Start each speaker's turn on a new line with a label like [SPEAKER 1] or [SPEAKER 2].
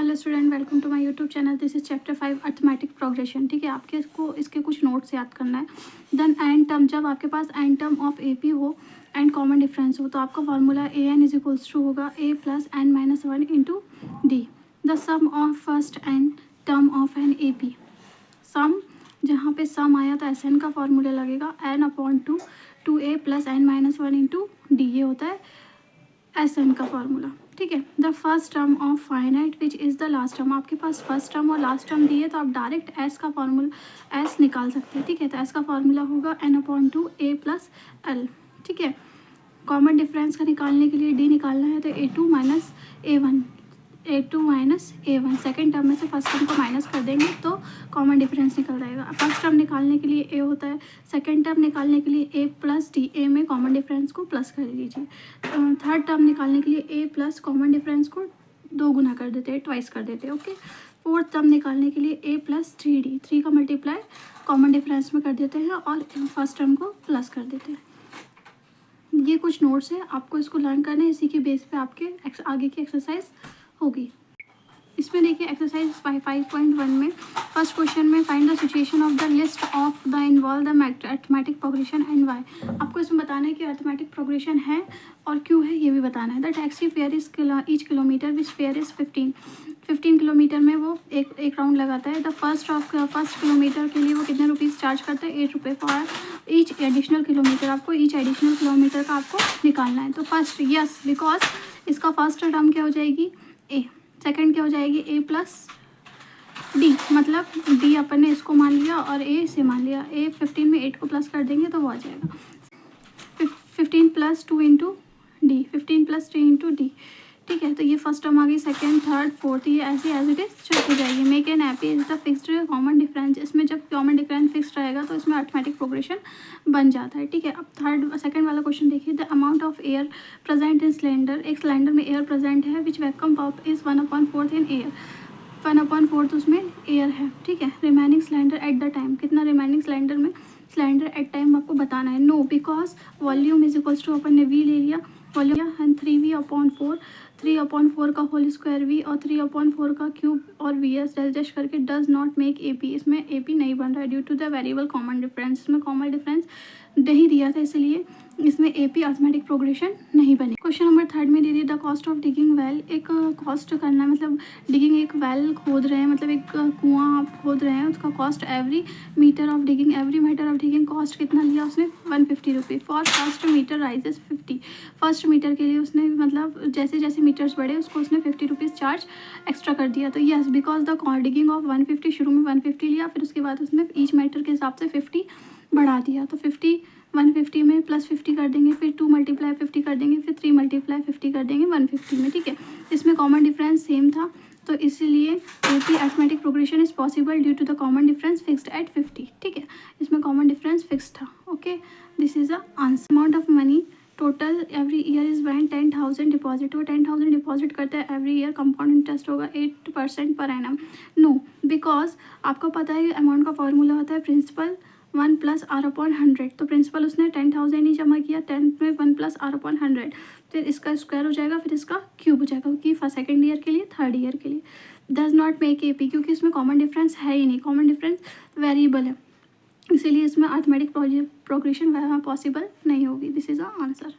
[SPEAKER 1] Hello student, welcome to my YouTube channel. This is chapter 5 arithmetic progression. ठीक है, आपके इसके कुछ नोट्स याद करना है। देन एंड टर्म, जब आपके पास nth term of A P हो एंड कॉमन डिफरेंस हो तो आपका formula A N is equals to होगा A plus N minus one into D. The sum of first nth term of an A P. Sum, जहाँ पे sum आया तो S N का फार्मूला लगेगा N upon two A plus N minus one into D. ये होता है S N का फार्मूला। ठीक है, the first term of finite which is the last term. आपके पास फर्स्ट टर्म और लास्ट टर्म दिए तो आप डायरेक्ट एस का फार्मूला एस निकाल सकते हैं। ठीक है, तो एस का फार्मूला होगा N upon two A plus L. ठीक है, कॉमन डिफरेंस का निकालने के लिए डी निकालना है तो A two minus A one, A two minus A one. Second term में से फर्स्ट टर्म को माइनस कर देंगे तो कॉमन डिफरेंस निकल जाएगा। फर्स्ट टर्म निकालने के लिए ए होता है, सेकेंड टर्म निकालने के लिए ए प्लस डी। ए में कॉमन डिफरेंस को प्लस कर दीजिए। थर्ड टर्म निकालने के लिए ए प्लस कॉमन डिफरेंस को दो गुना कर देते हैं, ट्वाइस कर देते हैं। ओके, फोर्थ टर्म निकालने के लिए ए प्लस थ्री डी। थ्री का मल्टीप्लाई कॉमन डिफरेंस में कर देते हैं और फर्स्ट टर्म को प्लस कर देते हैं। ये कुछ नोट्स है, आपको इसको लर्न करना है। इसी के बेस पे आपके आगे की एक्सरसाइज होगी। इसमें देखिए एक्सरसाइज 5.1 में फर्स्ट क्वेश्चन में find the situation of the list of the involve the arithmetic progression and why. आपको इसमें बताना है कि अर्थमेटिक प्रोग्रेशन है और क्यों है, ये भी बताना है। The taxi fare is each kilometre which fair is 15 kilometre में वो एक राउंड लगाता है। द फर्स्ट किलोमीटर के लिए वो कितने रुपीज़ चार्ज करता है, 8 रुपये फॉर ईच एडिशनल किलोमीटर। आपको ईच एडिशनल किलोमीटर का आपको निकालना है। तो फर्स्ट यस, बिकॉज इसका फर्स्ट टर्म क्या हो जाएगी ए, सेकंड क्या हो जाएगी ए प्लस डी, मतलब डी अपन ने इसको मान लिया और ए से मान लिया। ए 15 में 8 को प्लस कर देंगे तो वो आ जाएगा 15 plus 2 into D, 15 plus 3 into D. ठीक है, तो ये फर्स्ट टर्म आ गई। सेकंड, थर्ड, फोर्थ, ये ऐसे एज इट इज चेक हो जाएगी। Make an AP is the fixed common difference. इसमें जब कॉमन डिफरेंस फिक्स्ड रहेगा तो इसमें अर्थमेटिक प्रोग्रेशन बन जाता है। ठीक है, अब सेकंड वाला क्वेश्चन देखिए। The amount of air present in cylinder. एक सिलेंडर में एयर प्रेजेंट है which vacuum pump is 1/4 in air. 1/4 उसमें एयर है। ठीक है, remaining cylinder at the time, कितना रिमेनिंग सिलेंडर एट टाइम आपको बताना है। No, because volume is equals to, अपन ने वी ले लिया वॉल्यूम एंड 3v/4, 3/4 का होल स्क्वायर वी और 3/4 का क्यूब और वी एस एडजस्ट करके does not make A P. इसमें ए पी नहीं बन रहा है due to the variable common difference. इसमें कॉमन डिफरेंस नहीं दिया था, इसलिए इसमें ए पी अर्थमेटिक प्रोग्रेशन नहीं बनी। क्वेश्चन नंबर थर्ड में दे दिया the cost of digging well. एक कॉस्ट करना, मतलब डिगिंग, एक वेल खोद रहे हैं, मतलब एक कुआं आप खोद रहे हैं, उसका cost every metre of digging cost कितना लिया उसने 150 रुपये। For first metre rises 50। First metre के लिए उसने, मतलब जैसे जैसे मीटर्स बढ़े उसको उसने 50 रुपीज़ चार्ज एक्स्ट्रा कर दिया। तो yes, because the digging of 150, शुरू में 150 लिया, फिर उसके बाद उसने ईच मीटर के हिसाब से 50 बढ़ा दिया। तो 150 में प्लस 50 कर देंगे, फिर 2 × 50 कर देंगे, फिर 3 × 50 कर देंगे 150 में। ठीक है, इसमें कॉमन डिफरेंस सेम था तो इसलिए A P arithmetic progression is possible due to the common difference fixed at 50। ठीक है, इसमें कॉमन डिफरेंस फिक्स था। Okay, this is the answer. Amount of money total every year is when 10,000 deposit. वो 10,000 deposit करते हैं every year. Compound interest होगा 8% per annum. No, because आपको पता है अमाउंट का फॉर्मूला होता है प्रिंसिपल 1 + r/100। तो प्रिंसिपल उसने 10,000 ही जमा किया, 10 में 1 + r/100, फिर इसका स्क्वायर हो जाएगा, फिर इसका क्यूब हो जाएगा, क्योंकि सेकेंड ईयर के लिए, थर्ड ईयर के लिए। Does not make A P, क्योंकि इसमें कॉमन डिफरेंस है ही नहीं, कॉमन डिफरेंस वेरिएबल है, इसीलिए इसमें अर्थमेटिक प्रोग्रेशन पॉसिबल नहीं होगी। This is the answer.